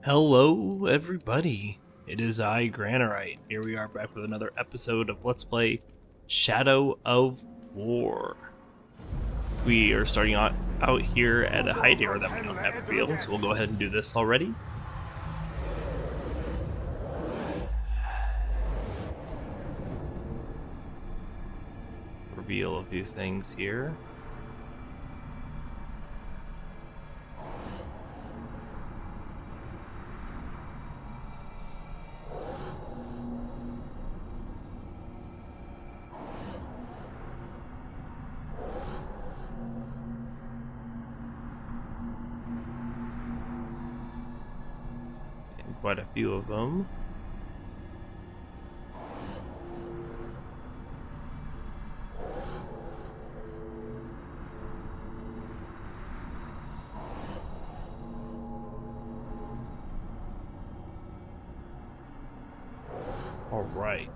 Hello, everybody. It is I, Granorite. Here we are back with another episode of Let's Play Shadow of War. We are starting out here at a height area that we don't have revealed, so we'll go ahead and do this already. Reveal a few things here. Quite a few of them. All right.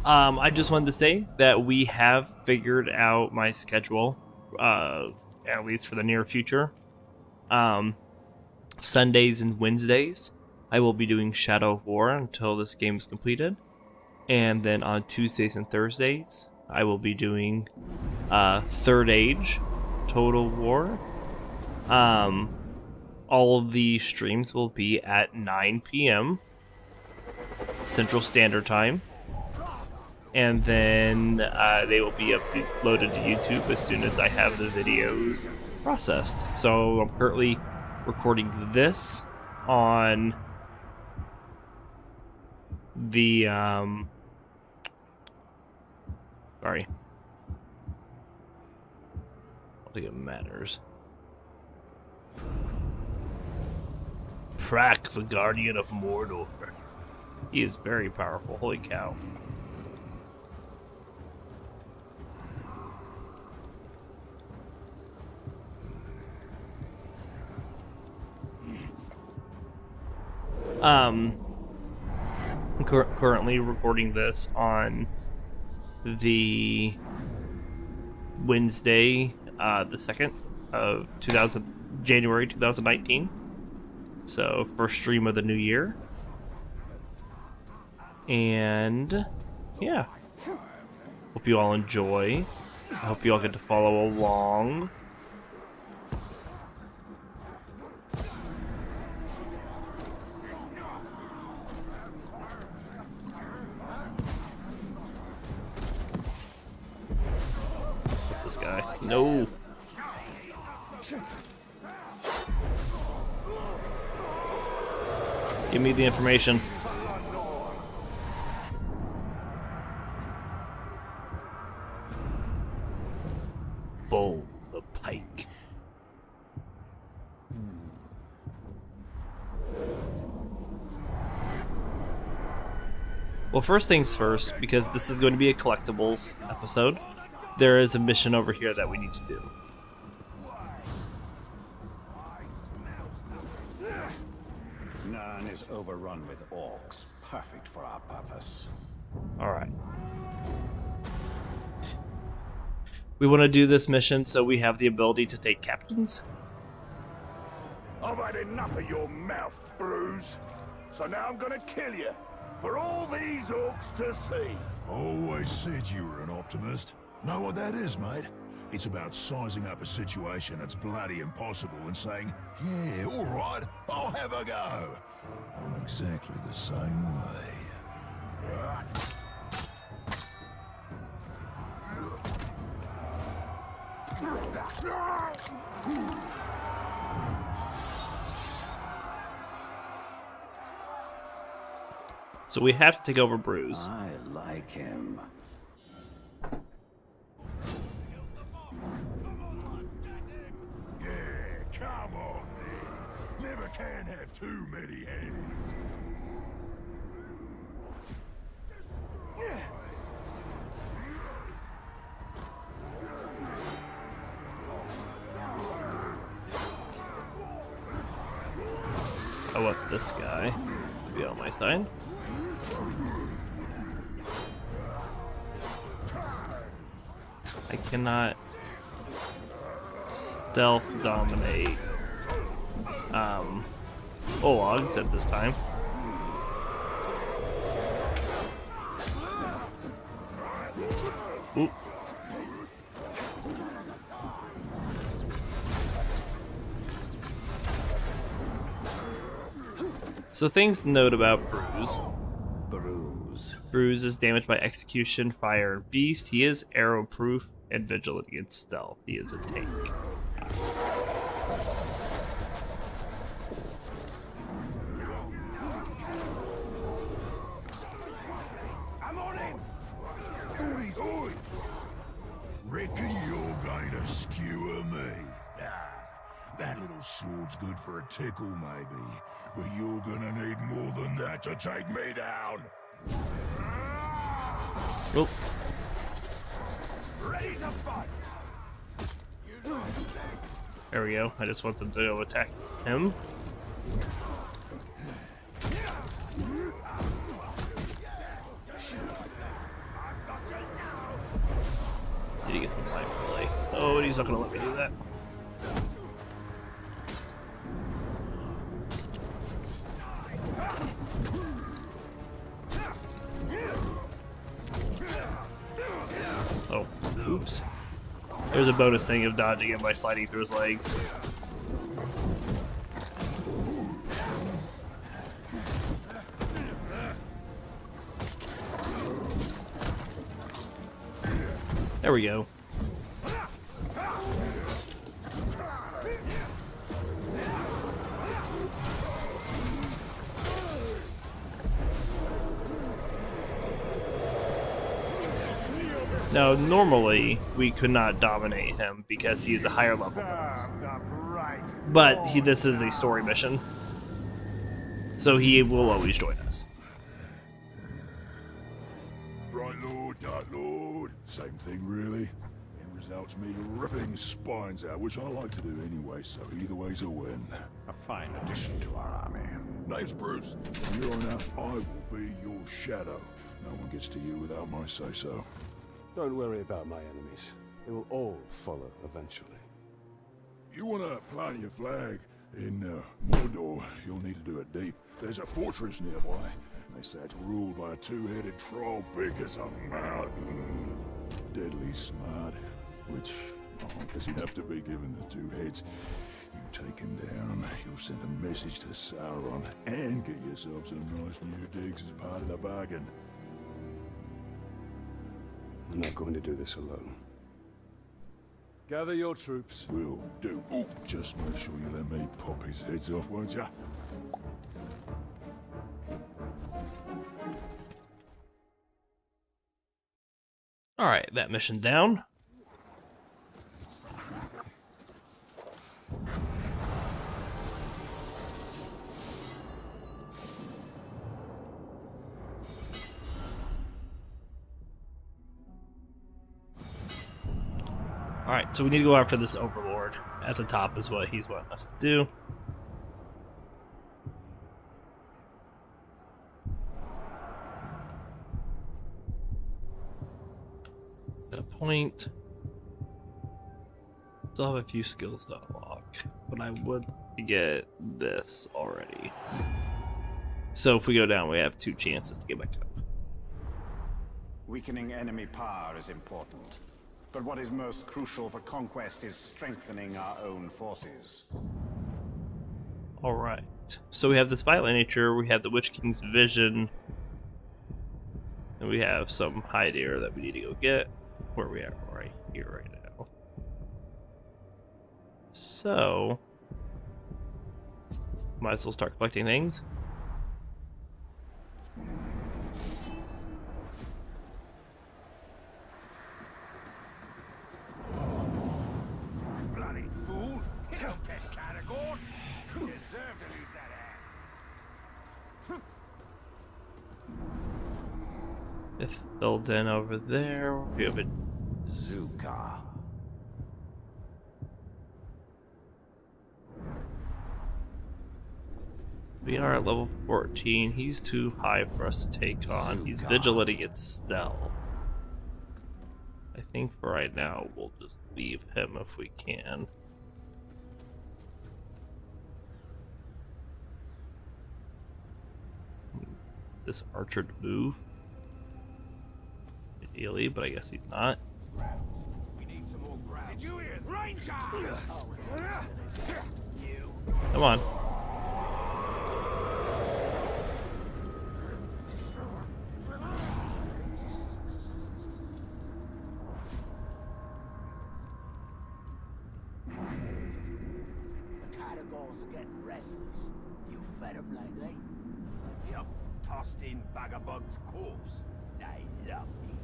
I just wanted to say that we have figured out my schedule, at least for the near future. Sundays and Wednesdays, I will be doing Shadow of War until this game is completed. And then on Tuesdays and Thursdays, I will be doing Third Age, Total War. All of the streams will be at 9 p.m. Central Standard Time. And then they will be uploaded to YouTube as soon as I have the videos processed. So I'm currently recording this on the sorry, I don't think it matters. Prak, the Guardian of Mordor. He is very powerful. Holy cow. Currently recording this on the Wednesday, the 2nd of January 2019. So, first stream of the new year. And, yeah. Hope you all enjoy. I hope you all get to follow along. This guy. No. Give me the information. Boom, the pike. Well, first things first, because this is going to be a collectibles episode, there is a mission over here that we need to do. Nurnen is overrun with orcs, perfect for our purpose. Alright. We want to do this mission so we have the ability to take captains. I've had enough of your mouth, Bruise. So now I'm gonna kill you, for all these orcs to see. Always said you were an optimist. Know what that is, mate? It's about sizing up a situation that's bloody impossible and saying, yeah, all right, I'll have a go. I'm exactly the same way. So we have to take over Bruise. I like him. Yeah, come on, then. Never can have too many hands. I want this guy to be on my side. I cannot stealth dominate Ologs at this time. Oop. So things to note about Bruise. Bruise is damaged by execution, fire, and beast. He is arrow proof and vigilant against stealth. He is a tank. I'm on in. Oi! Reckon you're going to skewer me? That little sword's good for a tickle, maybe. But you're gonna need more than that to take me down. Oh. Ready to fight. There we go. I just want them to attack him. Did he get the life play? Oh, and he's not gonna let me do that. Oh, oops. There's a bonus thing of dodging him by sliding through his legs. There we go. Now, normally, we could not dominate him because he is a higher level than us. But this is a story mission. So he will always join us. Right, Lord, Dark Lord. Same thing, really. It results me ripping spines out, which I like to do anyway, so either way's a win. A fine addition to our army. Name's Bruce. From here on out, I will be your shadow. No one gets to you without my say-so. Don't worry about my enemies. They will all follow eventually. You want to plant your flag in Mordor, you'll need to do it deep. There's a fortress nearby. They say it's ruled by a two-headed troll big as a mountain. Deadly smart, which I guess he'd have to be given the two heads. You take him down, you'll send a message to Sauron, and get yourself some nice new digs as part of the bargain. I'm not going to do this alone. Gather your troops. Will do. Ooh, just make sure you let me pop his heads off, won't ya? Alright, that mission down. Alright, so we need to go after this Overlord. At the top is what he's wanting us to do. At a point. Still have a few skills to unlock, but I would get this already. So if we go down, we have 2 chances to get back up. Weakening enemy power is important. But what is most crucial for conquest is strengthening our own forces. Alright. So we have this violent nature, we have the Witch King's vision, and we have some hide air that we need to go get. Where are we at? Right here, right now. So, might as well start collecting things. Bloody fool! You don't get categories! You deserve to lose that hand! If filled in over there, we have a Zuka. we are at level 14. He's too high for us to take on. He's vigilant against stealth. I think for right now we'll just leave him if we can. this archer to move. Ideally, but I guess he's not. Did you hear? Ranger! Come on. The caterpillars are getting restless. You fed them lately? Yep, tossed in Vagabond's corpse. They loved it.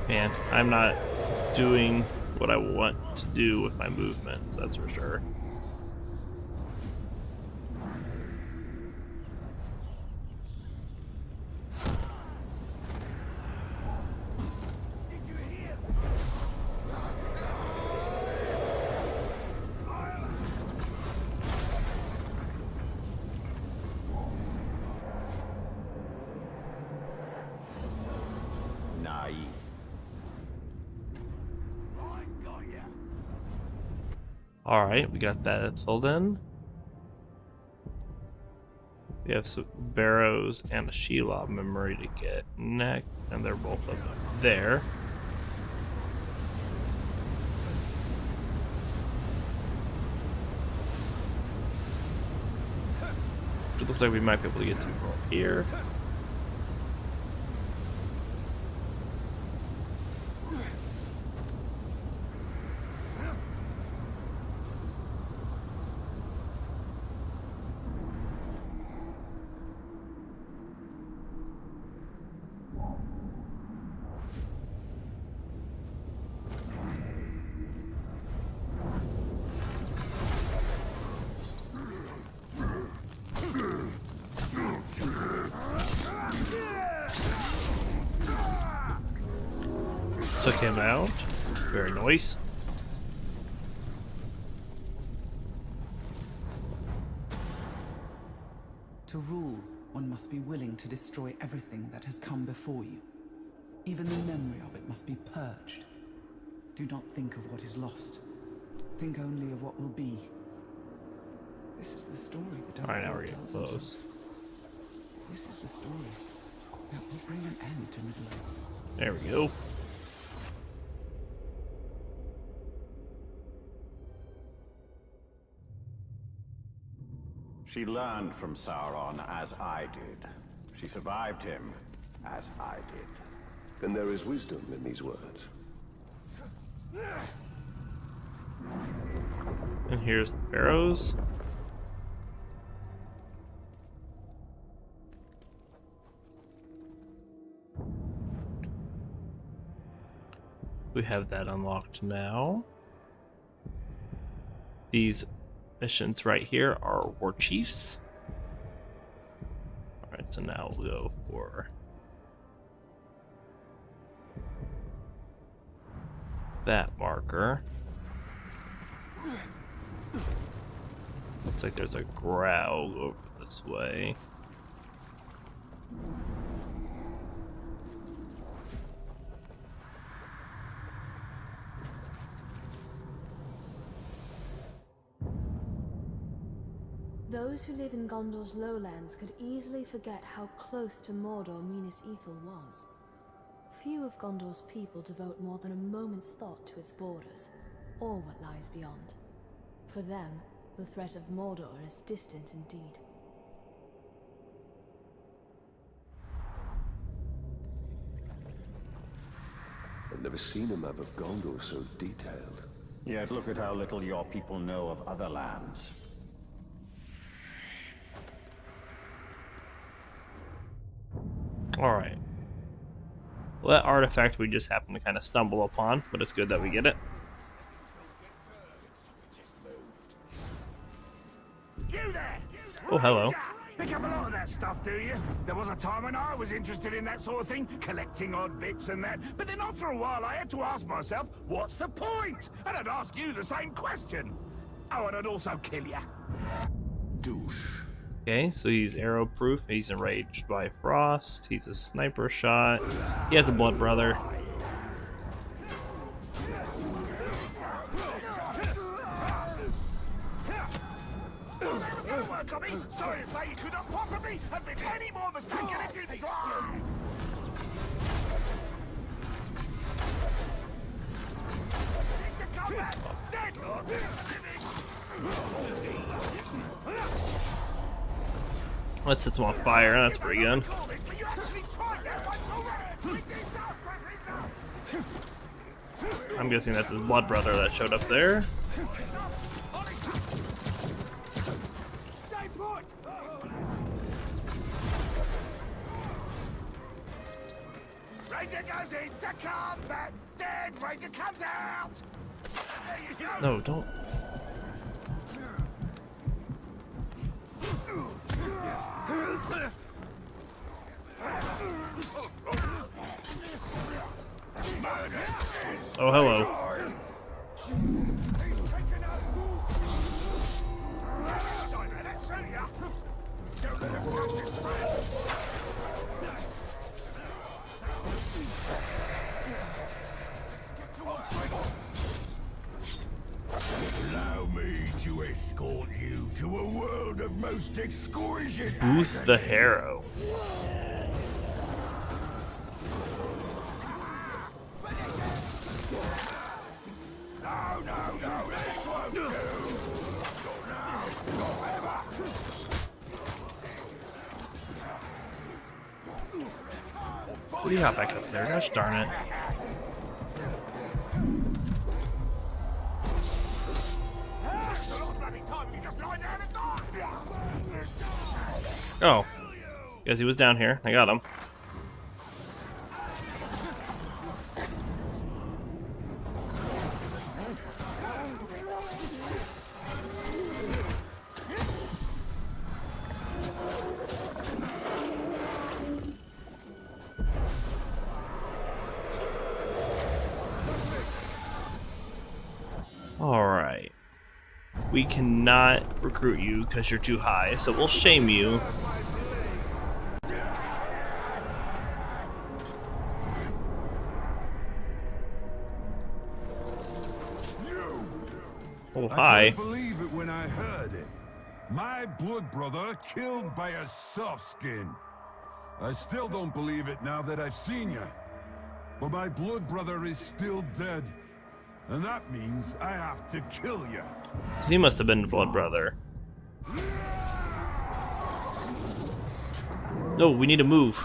Man, I'm not doing what I want to do with my movements, that's for sure. Naive. Alright, we got that filled in. We have some barrows and a Shelob memory to get next, and they're both up there. It looks like we might be able to get to from here. Took him out. Very nice. To rule, one must be willing to destroy everything that has come before you. Even the memory of it must be purged. Do not think of what is lost. Think only of what will be. This is the story the Dark Alright, now we're Lord getting tells us. close. This is the story that will bring an end to Middle-earth. There we go. She learned from Sauron as I did. She survived him as I did. Then there is wisdom in these words. And here's the barrows. We have that unlocked now. These missions right here are war chiefs. Alright, so now we'll go for that marker. Looks like there's a growl over this way. Those who live in Gondor's lowlands could easily forget how close to Mordor Minas Ithil was. Few of Gondor's people devote more than a moment's thought to its borders, or what lies beyond. For them, the threat of Mordor is distant indeed. I've never seen a map of Gondor so detailed. Yet look at how little your people know of other lands. Alright. Well, that artifact we just happened to kind of stumble upon, but it's good that we get it. You there! Oh, hello. Pick up a lot of that stuff, do you? There was a time when I was interested in that sort of thing, collecting odd bits and that. But then after a while, I had to ask myself, what's the point? And I'd ask you the same question. Oh, and I'd also kill you. Douche. Okay, so he's arrow proof, he's enraged by frost, he's a sniper shot, he has a blood brother. Sorry to say, you could not possibly have been any more mistaken if you tried. Into combat, dead or Let's set some on fire. That's pretty good. but you actually tried that once already. I'm guessing that's his blood brother that showed up there. Stay put. Ranger goes into combat. Dead. Ranger comes out. There you go. No, don't. Oh, hello. Allow me to escort you to a world of most exquisite. Booth the Harrow. No, this won't do. What do you got back up there? Gosh darn it. Oh. Guess he was down here. I got him. Alright. We cannot recruit you because you're too high, so we'll shame you. Oh, I hi. couldn't believe it when I heard it. My blood brother killed by a soft skin. I still don't believe it now that I've seen you. But my blood brother is still dead. And that means I have to kill you. So he must have been the blood brother. No, we need to move.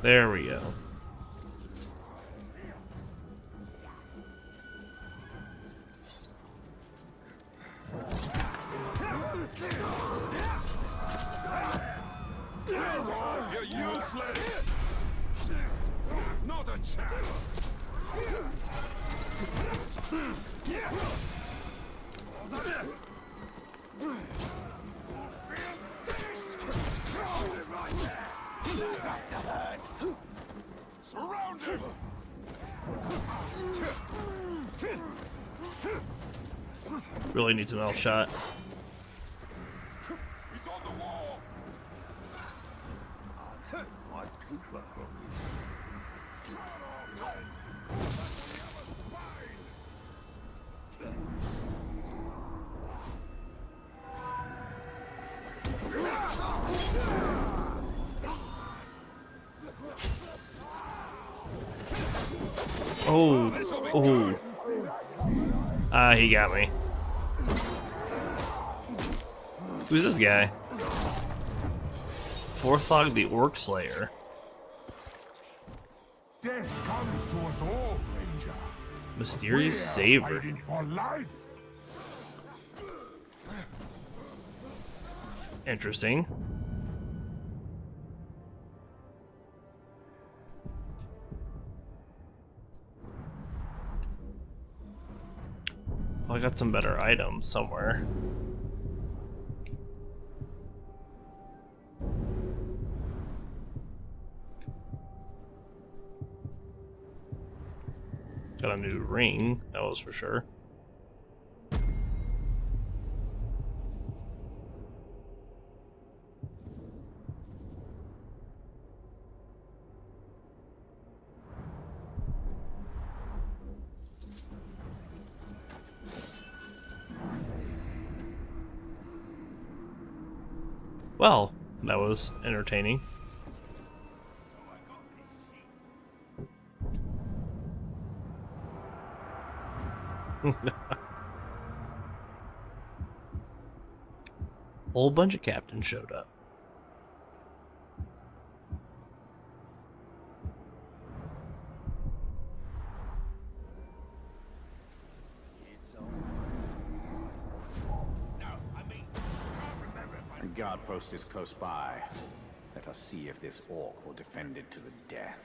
There we go. You're useless. Not a chance. Surround him. Really needs an L shot. He's on the wall. Oh, oh. Ah, he got me. Who's this guy? Forthog the Orc Slayer. Death comes to us all, Ranger. Mysterious Saver. Fighting for life. Interesting. Well, I got some better items somewhere. Got a new ring, that was for sure. Well, that was entertaining. Whole bunch of captains showed up. A guard post is close by. Let us see if this orc will defend it to the death.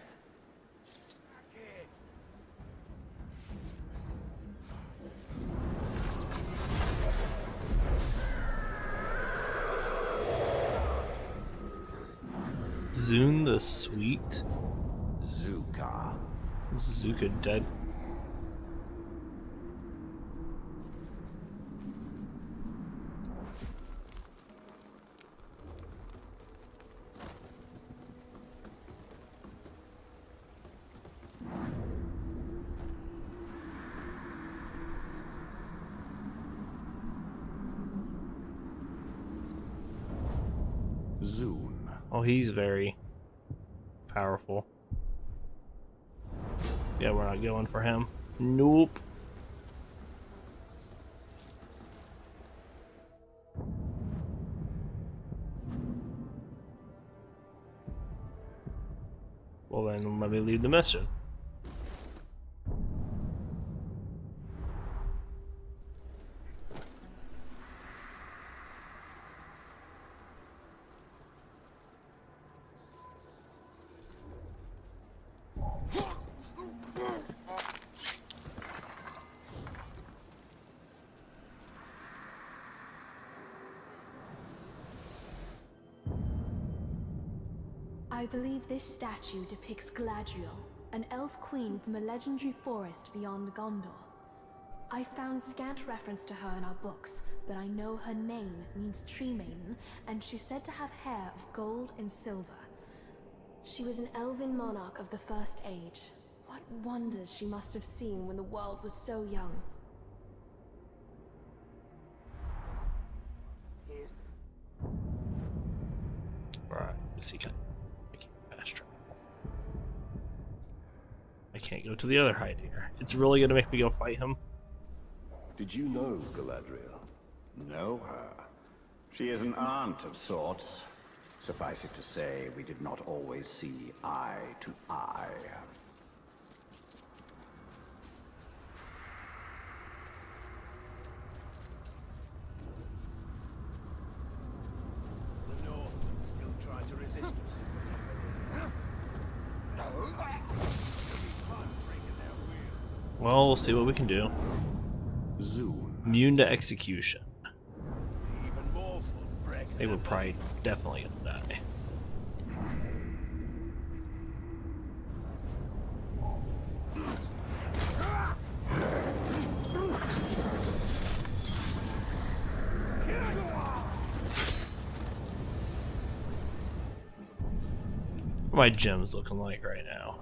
Zune the Sweet. Zuka. Zuka dead. Zune. Oh, he's very powerful. Yeah, we're not going for him. Nope. Well then, let me leave the mission. I believe this statue depicts Galadriel, an elf queen from a legendary forest beyond Gondor. I found scant reference to her in our books, but I know her name means Tree Maiden, and she's said to have hair of gold and silver. She was an elven monarch of the First Age. What wonders she must have seen when the world was so young. Alright, let's see. Fast travel. I can't go to the other hide here. It's really gonna make me go fight him. Did you know Galadriel? Know her. She is an aunt of sorts. Suffice it to say, we did not always see eye to eye. The North still try to resist us. Well, we'll see what we can do. Zune. Immune to execution. Even more full break. They would probably definitely gonna die. What are my gems looking like right now?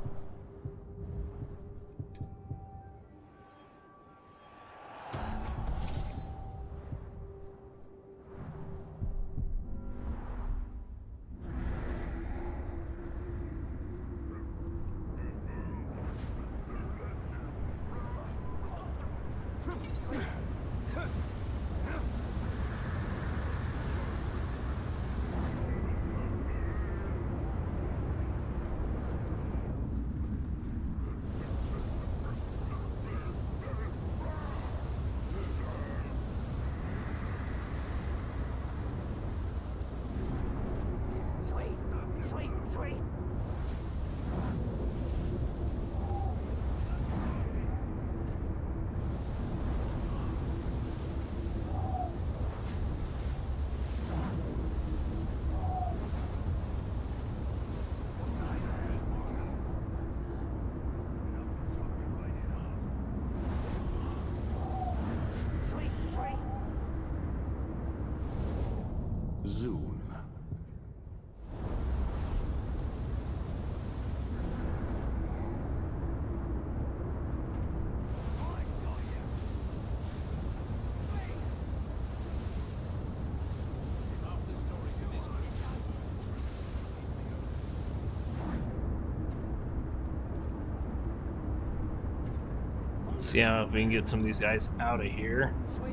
See how we can get some of these guys out of here. Sweet.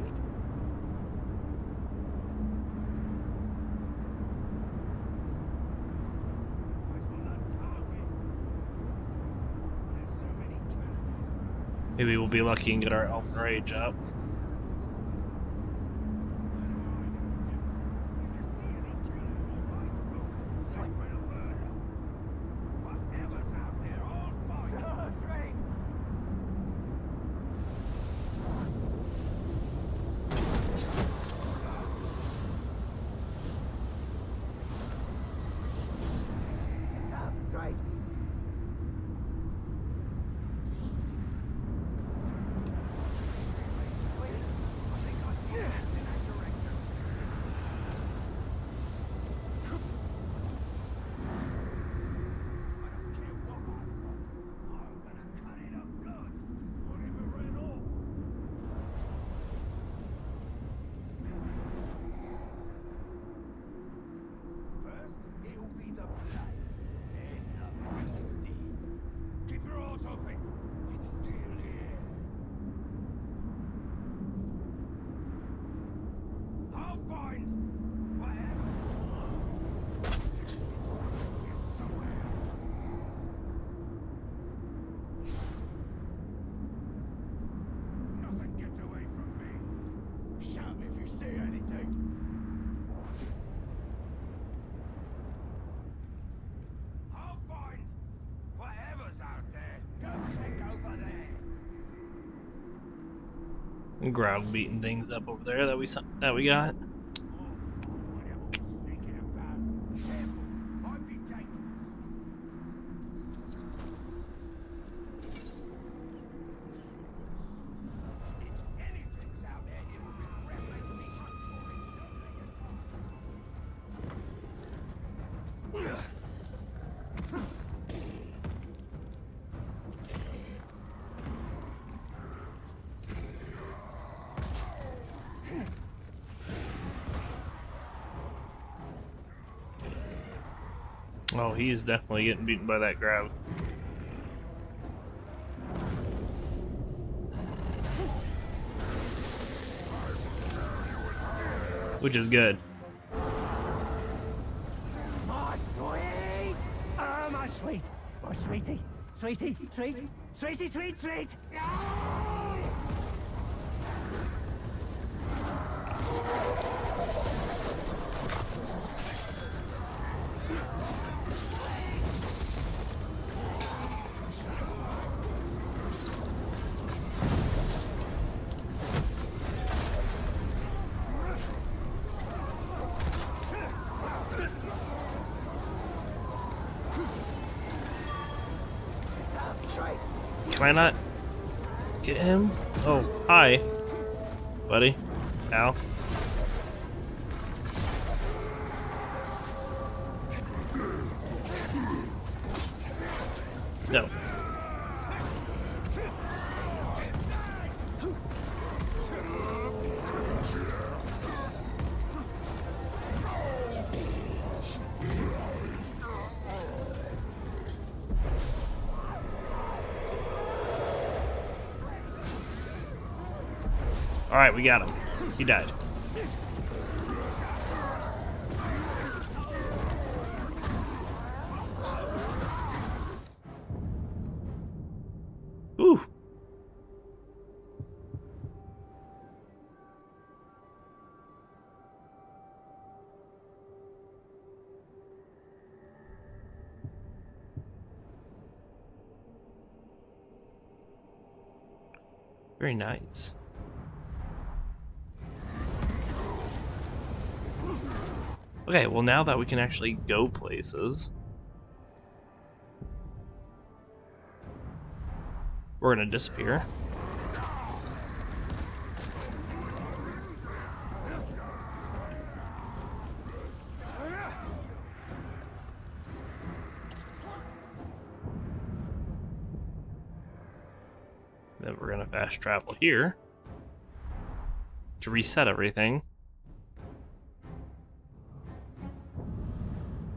Maybe we'll be lucky and get our Elven Rage up. Ground beating things up over there that we got. Oh, he is definitely getting beaten by that grab. Which is good. My sweet! Oh, my sweet! My sweetie! Sweetie! Sweet! Sweetie, sweet, sweet! Can I not get him? Oh, hi, buddy. Ow. No. Alright, we got him. He died. Ooh. Very nice. Okay, well now that we can actually go places, we're gonna disappear. Then we're gonna fast travel here to reset everything.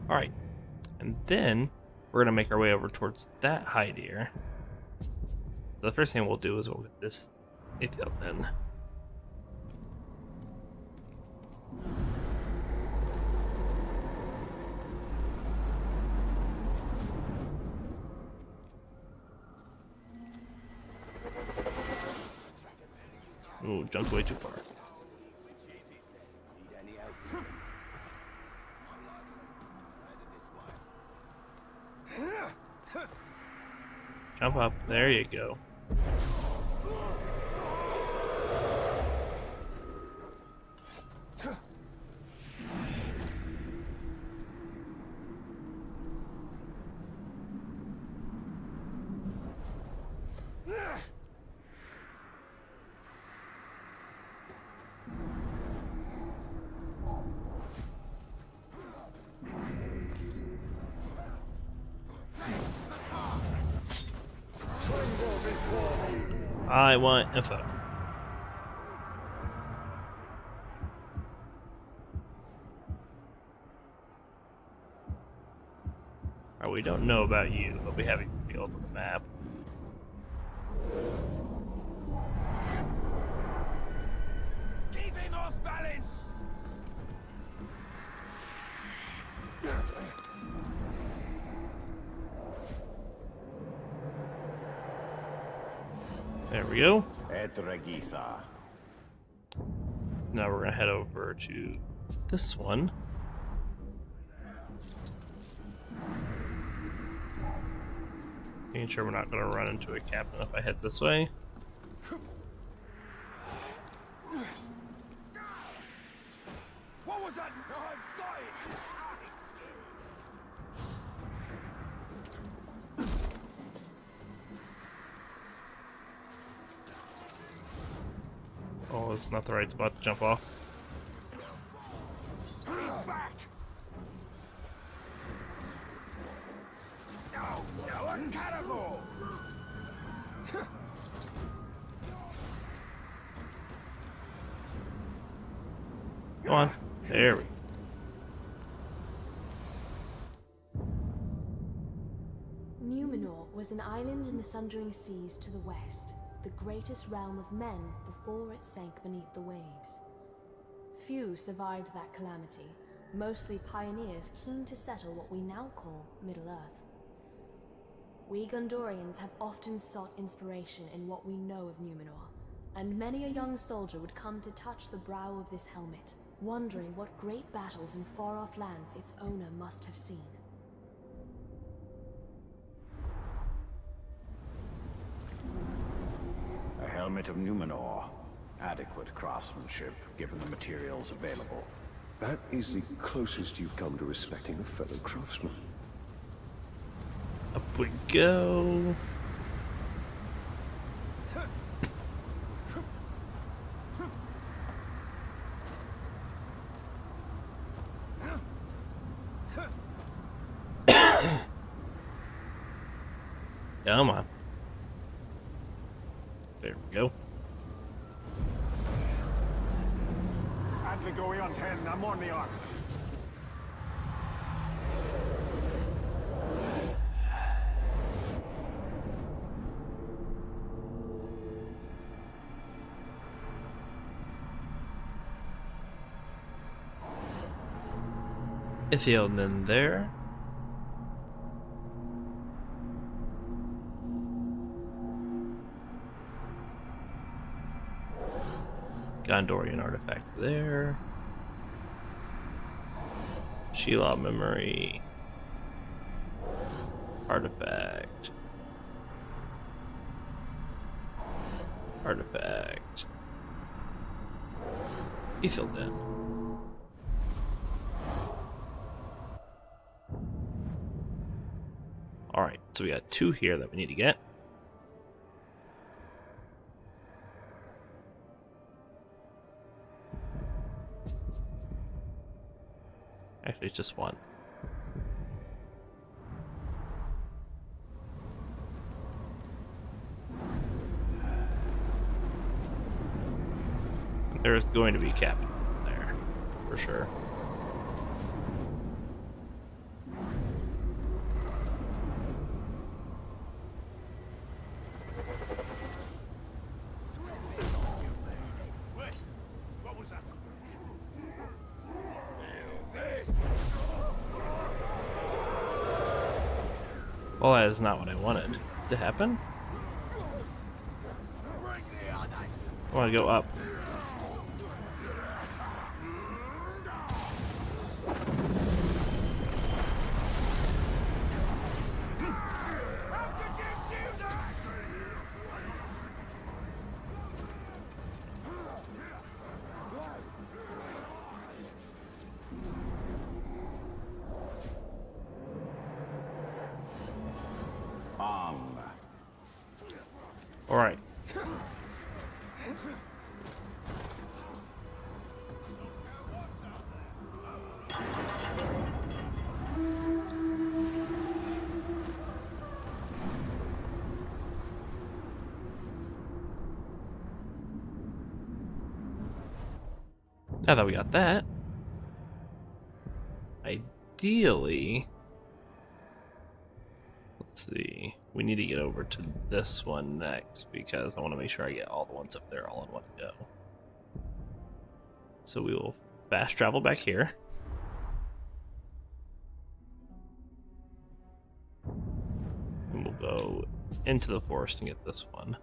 Alright, and then we're going to make our way over towards that hide here. The first thing we'll do is we'll get this Aethiel then. Ooh, jumped way too far. Jump up. There you go. I want info. Alright, we don't know about you, but we have a field on the map. Keep him off balance! There we go. Et Regitha. Now we're gonna head over to this one. Making sure we're not gonna run into a captain if I head this way. What was that? I'm dying! Oh, it's not the right spot to jump off. Back! No, no, a cannibal! Go on. There we go. Numenor was an island in the Sundering Seas to the west, the greatest realm of men before it sank beneath the waves. Few survived that calamity, mostly pioneers keen to settle what we now call Middle-earth. We Gondorians have often sought inspiration in what we know of Numenor, and many a young soldier would come to touch the brow of this helmet, wondering what great battles in far-off lands its owner must have seen. A helmet of Numenor. Adequate craftsmanship, given the materials available. That is the closest you've come to respecting a fellow craftsman. Up we go. Come on. There we go. Adler going on 10, I'm on the arc. Ithilden there. Gondorian artifact there. Sheila memory. Artifact. Artifact. Ithilden. Alright, so we got 2 here that we need to get. Actually, it's just 1. There's going to be a captain there, for sure. Well, that is not what I wanted to happen. I want to go up. On. All right. Now that we got that, ideally, let's see, we need to get over to this one next because I want to make sure I get all the ones up there all in one go. So we will fast travel back here. And we'll go into the forest and get this one.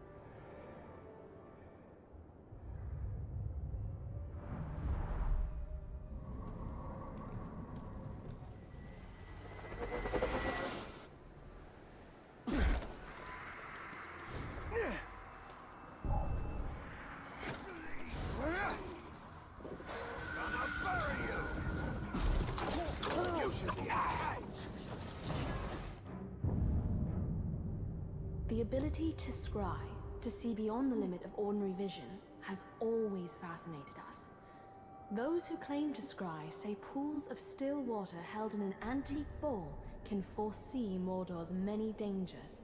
The ability to scry, to see beyond the limit of ordinary vision, has always fascinated us. Those who claim to scry say pools of still water held in an antique bowl can foresee Mordor's many dangers,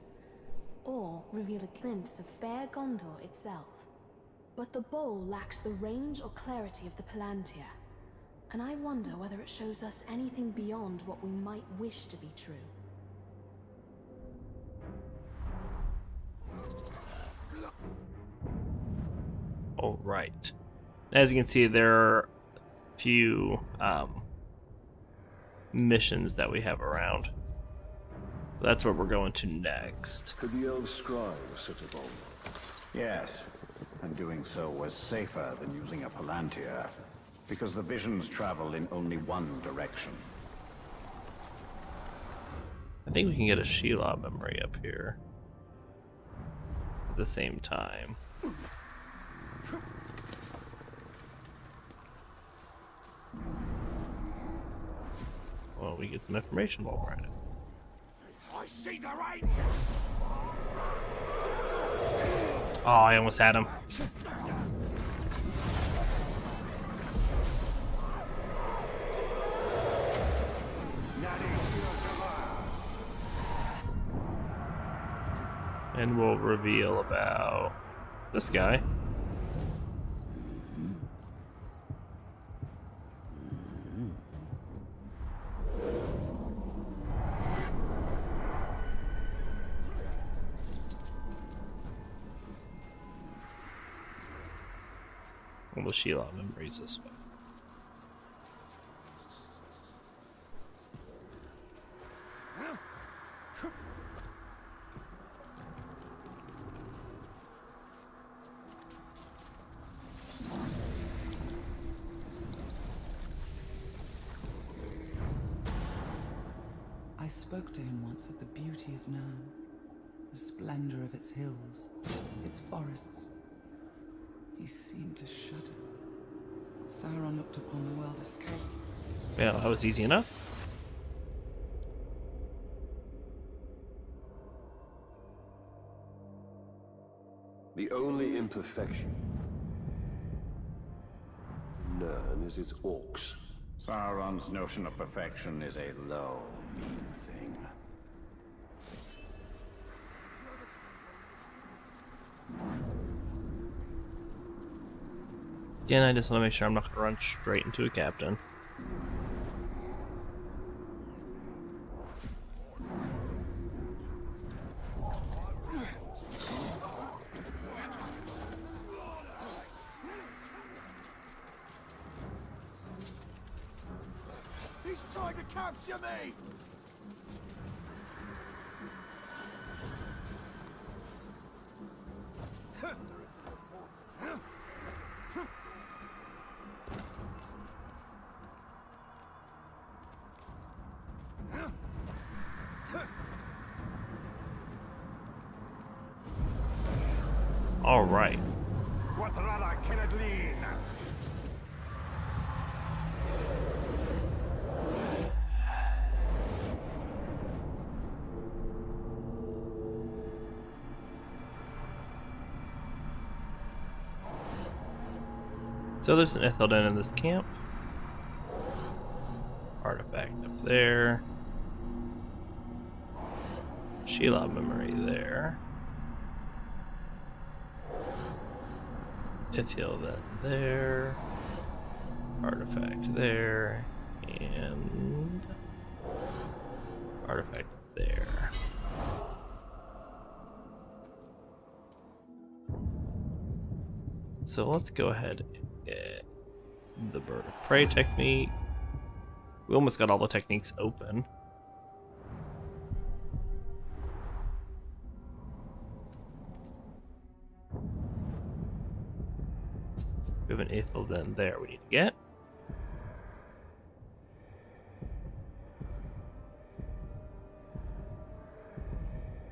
or reveal a glimpse of fair Gondor itself. But the bowl lacks the range or clarity of the Palantir, and I wonder whether it shows us anything beyond what we might wish to be true. All right. As you can see, there are a few missions that we have around. That's what we're going to next. Could the elves scry with such a bomb? Yes, and doing so was safer than using a Palantir, because the visions travel in only one direction. I think we can get a Sheila memory up here at the same time. Well, we get some information while we're at it. I see the right. Oh, I almost had him. And we'll reveal about this guy. Well, the Sheila memories this way. I spoke to him once of the beauty of Nurnen, the splendor of its hills, its forests. He seemed to shudder. Sauron looked upon the world as chaos. Yeah, that was easy enough. The only imperfection in Nurnen is its orcs. Sauron's notion of perfection is a low, mean thing. Again, I just want to make sure I'm not going to run straight into a captain. He's trying to capture me! All right. Quadrada Kenedlin. So there's an Ethelden in this camp. Artifact up there. Sheila memory there. Ethelden there. Artifact there. And artifact there. So let's go ahead and get the bird of prey technique. We almost got all the techniques open. We have an Ethelden there we need to get.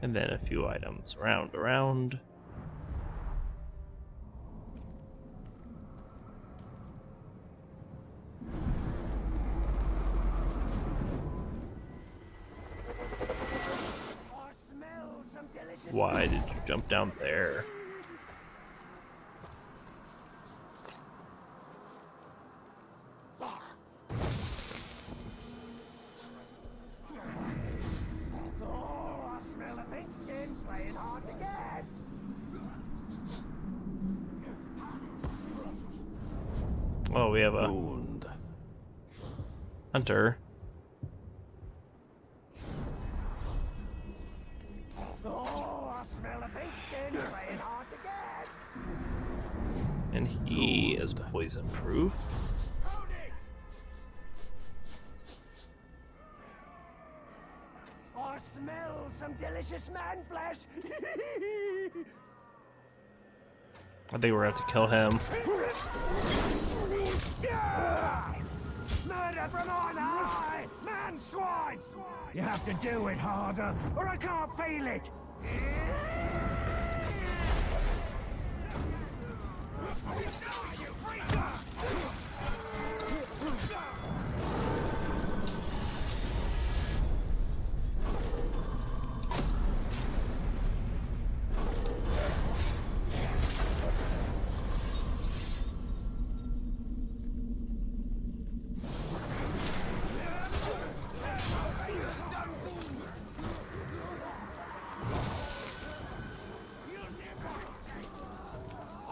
And then a few items around. Why did you jump down there? Oh, I smell a pink skin playing hard to get. Oh, we have a Gold. hunter. Oh, I smell a pink skin playing hard to get. And he is poison proof. I smell some delicious man flesh. I think we're gonna have to kill him. Murder from on high! Man swine! You have to do it harder, or I can't feel it!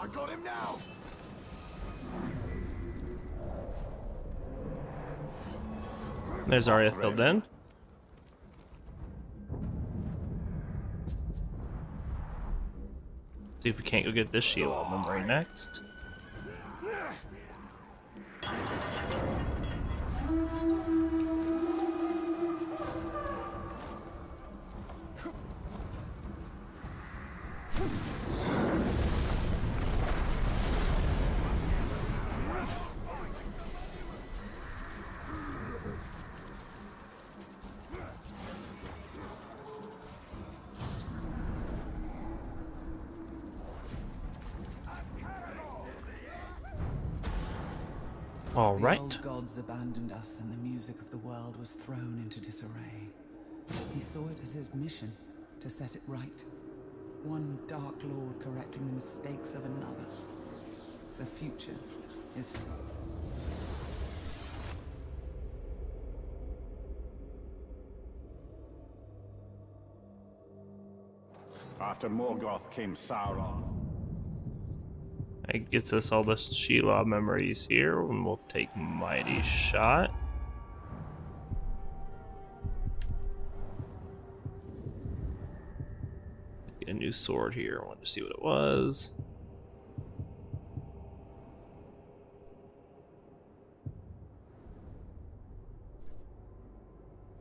I got him now. There's our Ethelden. See if we can't go get this Sheila memory next. All The right. old gods abandoned us and the music of the world was thrown into disarray. He saw it as his mission to set it right. One dark lord correcting the mistakes of another. The future is... After Morgoth came Sauron. It gets us all the Sheila memories here, and we'll take Mighty Shot. Get a new sword here. I wanted to see what it was.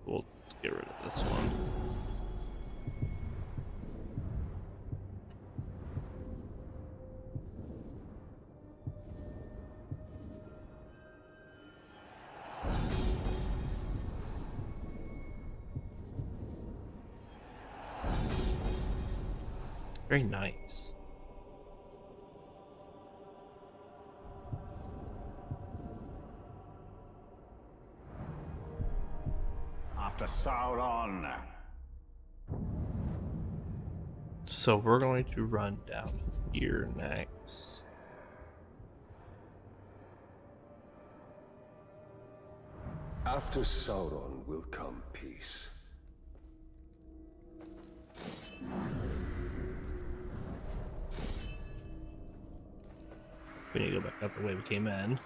We'll get rid of this one. Very nice. after Sauron. So we're going to run down here next. After Sauron will come peace. We need to go back out the way we came in.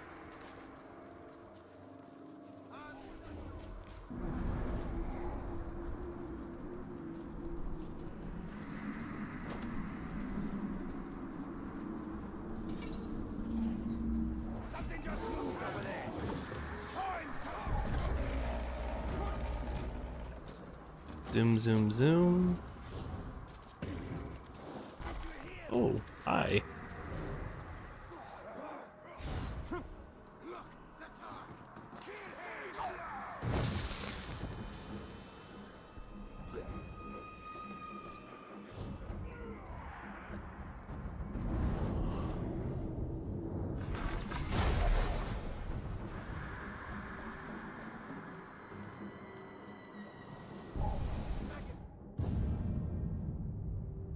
Something just moved over there. Zoom, zoom, zoom. Oh, hi.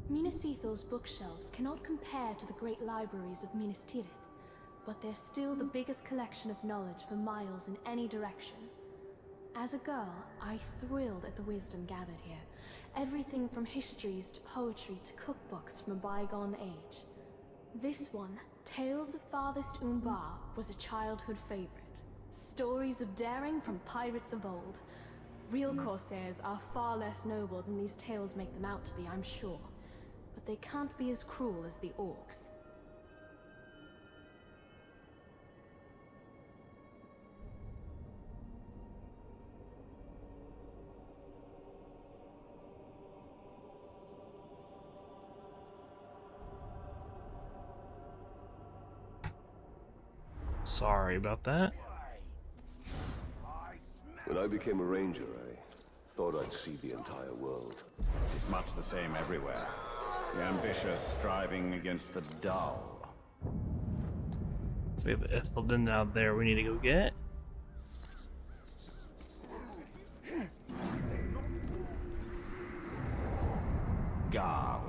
Minas Ithil's bookshelves cannot compare to the great libraries of Minas Tirith, but they're still the biggest collection of knowledge for miles in any direction. As a girl, I thrilled at the wisdom gathered here. Everything from histories to poetry to cookbooks from a bygone age. This one, Tales of Farthest Umbar, was a childhood favorite. Stories of daring from pirates of old. Real corsairs are far less noble than these tales make them out to be, I'm sure. But they can't be as cruel as the orcs. Sorry about that. When I became a ranger, I thought I'd see the entire world. It's much the same everywhere. The ambitious striving against the dull. We have Ethelden out there we need to go get. Garl.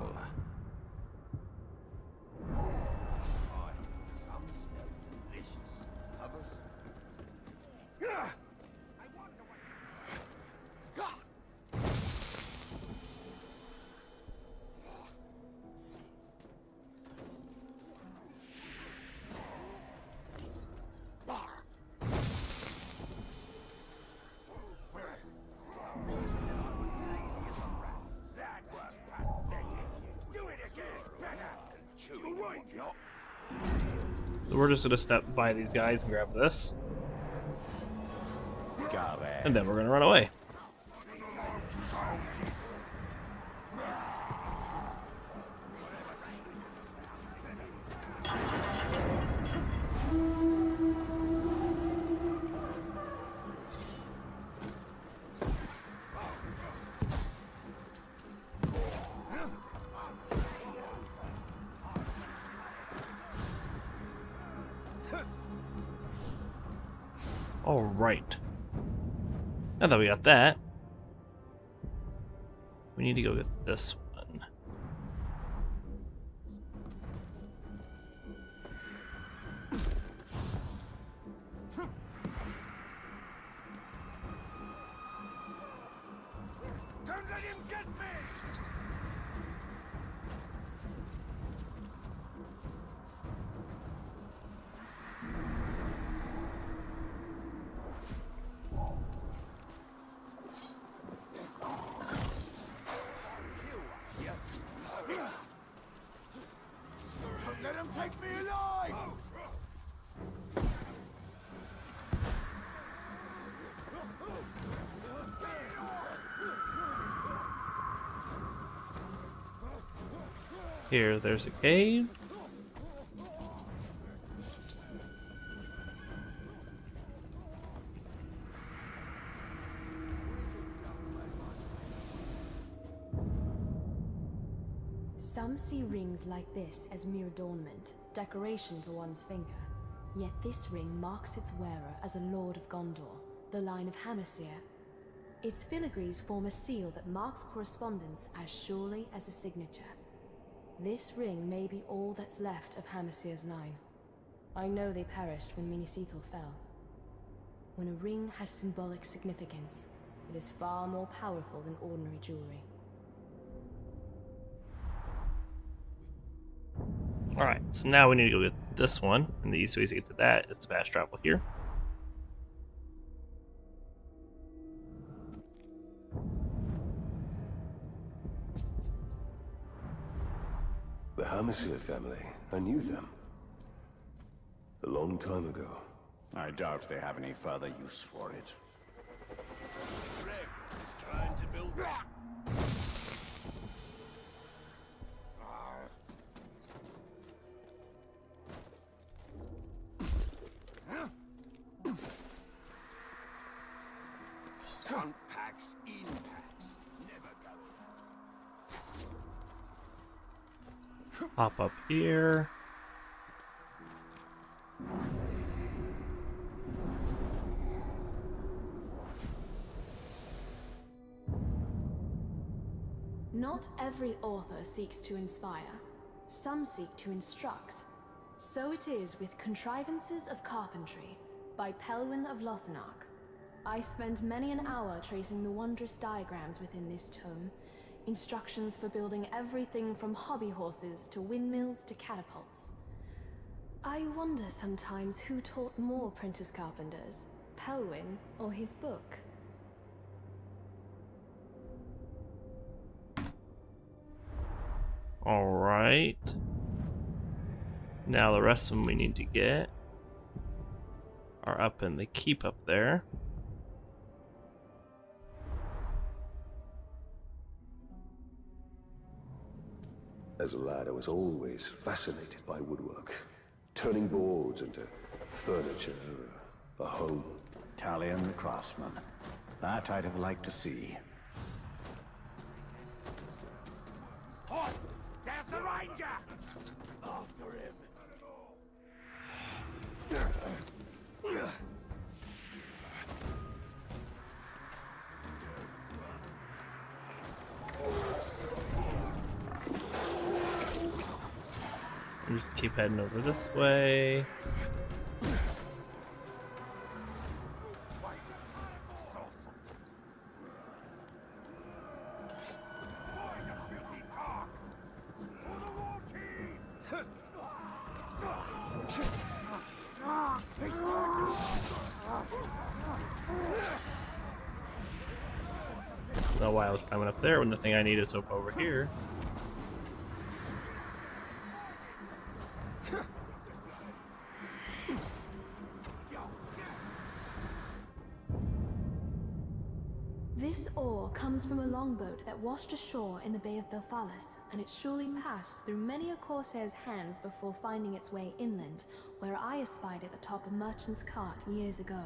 So we're just gonna step by these guys and grab this. Gareth. And then we're gonna run away. All right. Now that we got that, we need to go get this one. Don't let him get me! Don't let him take me alive! Here, there's a cave. Some see rings like this as mere adornment, decoration for one's finger. Yet this ring marks its wearer as a Lord of Gondor, the line of Hammerseer. Its filigrees form a seal that marks correspondence as surely as a signature. This ring may be all that's left of Hamaseer's line. I know they perished when Minas Ithil fell. When a ring has symbolic significance, it is far more powerful than ordinary jewelry. Alright, so now we need to go get this one, and the easiest way to get to that is to fast travel here. The Hamaseer family. I knew them. A long time ago. I doubt they have any further use for it. Packs in packs. Never go. Pop up here. Not every author seeks to inspire. Some seek to instruct. So it is with Contrivances of Carpentry by Pelwyn of Losenark. I spent many an hour tracing the wondrous diagrams within this tome. Instructions for building everything from hobby horses to windmills to catapults. I wonder sometimes who taught more apprentice carpenters, Pelwyn or his book. Alright. Now the rest of them we need to get are up in the keep up there. As a lad, I was always fascinated by woodwork. Turning boards into furniture, a home. Talion the craftsman. That I'd have liked to see. Halt! There's the ranger! After him. Just keep heading over this way. Know why I was climbing up there when the thing I need is up over here. This ore comes from a longboat that washed ashore in the Bay of Belfalis, and it surely passed through many a corsair's hands before finding its way inland, where I espied it atop a merchant's cart years ago.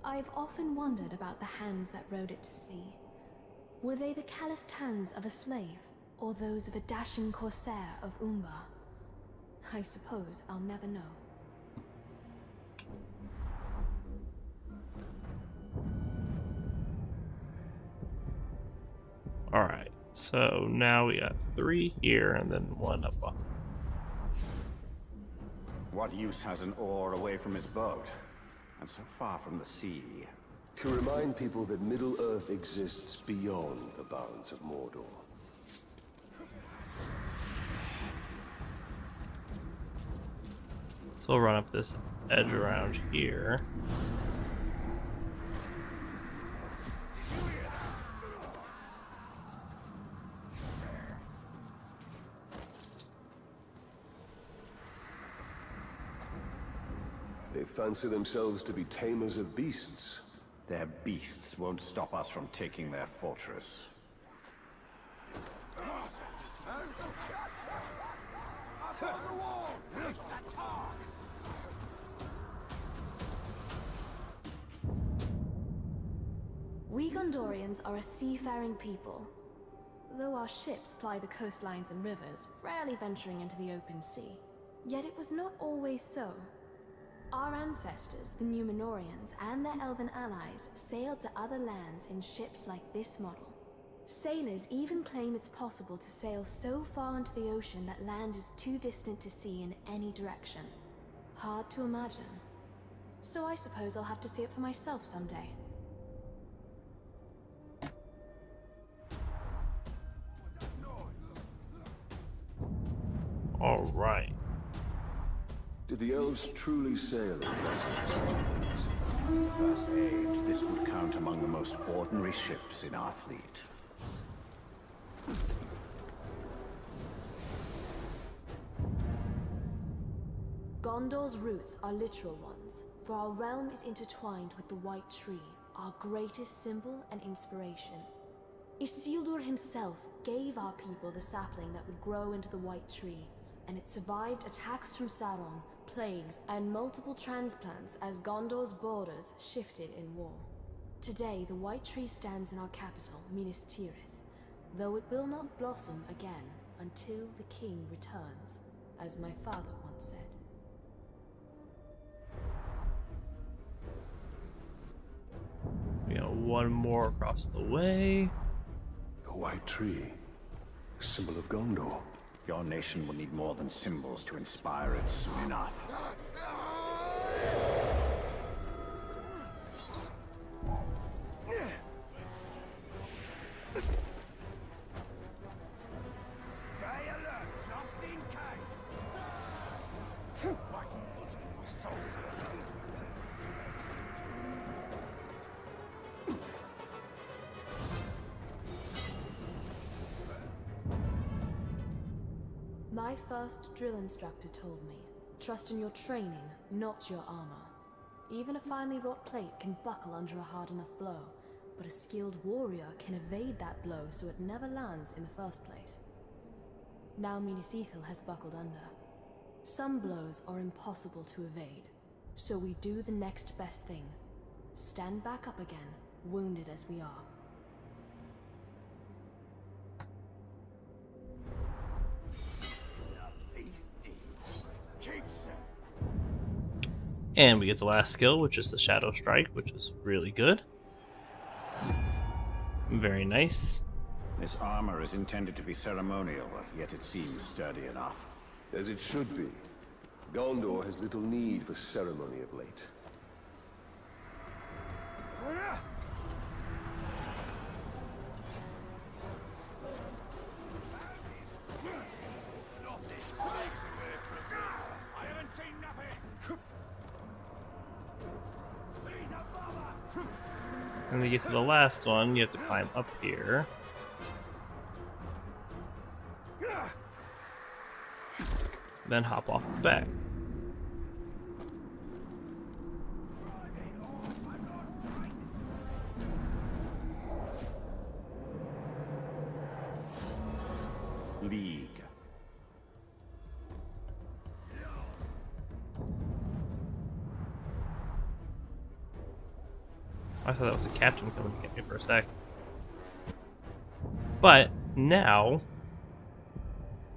I've often wondered about the hands that rowed it to sea. Were they the calloused hands of a slave, or those of a dashing corsair of Umbar? I suppose I'll never know. Alright, so now we got 3 here and then 1 up on. What use has an oar away from its boat? And so far from the sea? To remind people that Middle-earth exists beyond the bounds of Mordor. So we'll run up this edge around here. They fancy themselves to be tamers of beasts. Their beasts won't stop us from taking their fortress. We Gondorians are a seafaring people. Though our ships ply the coastlines and rivers, rarely venturing into the open sea. Yet it was not always so. Our ancestors, the Numenorians, and their elven allies sailed to other lands in ships like this model. Sailors even claim it's possible to sail so far into the ocean that land is too distant to see in any direction. Hard to imagine. So I suppose I'll have to see it for myself someday. All right. Did the elves truly sail in vessels such as these? In the First Age, this would count among the most ordinary ships in our fleet. Gondor's roots are literal ones, for our realm is intertwined with the White Tree, our greatest symbol and inspiration. Isildur himself gave our people the sapling that would grow into the White Tree, and it survived attacks from Sauron, plagues, and multiple transplants as Gondor's borders shifted in war. Today, the White Tree stands in our capital, Minas Tirith, though it will not blossom again until the king returns, as my father once said. We got one more across the way. The White Tree, a symbol of Gondor. Your nation will need more than symbols to inspire it soon enough. Stay alert, just in case. Why can't you be so serious? My first drill instructor told me, trust in your training, not your armor. Even a finely wrought plate can buckle under a hard enough blow, but a skilled warrior can evade that blow so it never lands in the first place. Now Minas Ithil has buckled under. Some blows are impossible to evade, so we do the next best thing. Stand back up again, wounded as we are. And we get the last skill, which is the Shadow Strike, which is really good. Very nice. This armor is intended to be ceremonial, yet it seems sturdy enough. As it should be. Gondor has little need for ceremony of late. I haven't seen nothing. He's above us. And to get to the last one, you have to climb up here. Then hop off the back. League. I thought that was a captain coming to get me for a sec. But now,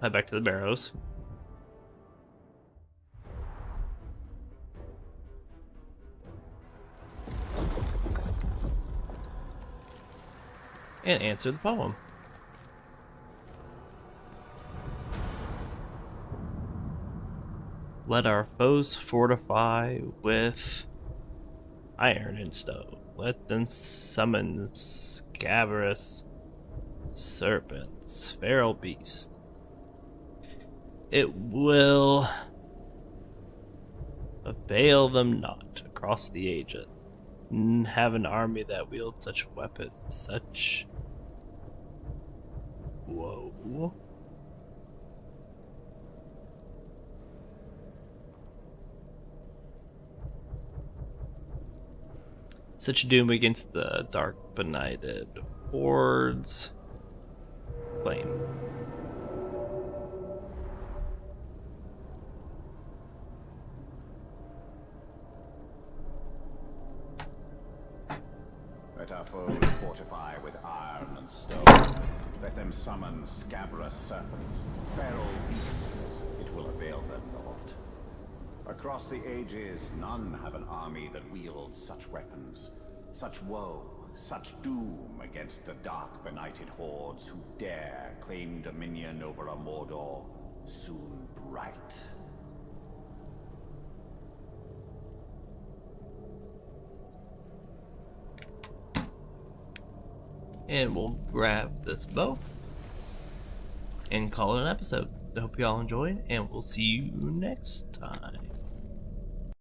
head back to the barrows. And answer the poem. Let our foes fortify with iron and stone. Let them summon scabrous serpents, feral beasts. It will avail them not across the ages. Have an army that wields such weapons, such... Whoa. Such doom against the dark benighted hordes. Flame. Let our foes fortify with iron and stone. Let them summon scabrous serpents, feral beasts. It will avail them naught. Across the ages, none have an army that wields such weapons. Such woe, such doom against the dark benighted hordes who dare claim dominion over a Mordor soon bright. And we'll grab this bow and call it an episode. I hope you all enjoyed, and we'll see you next time.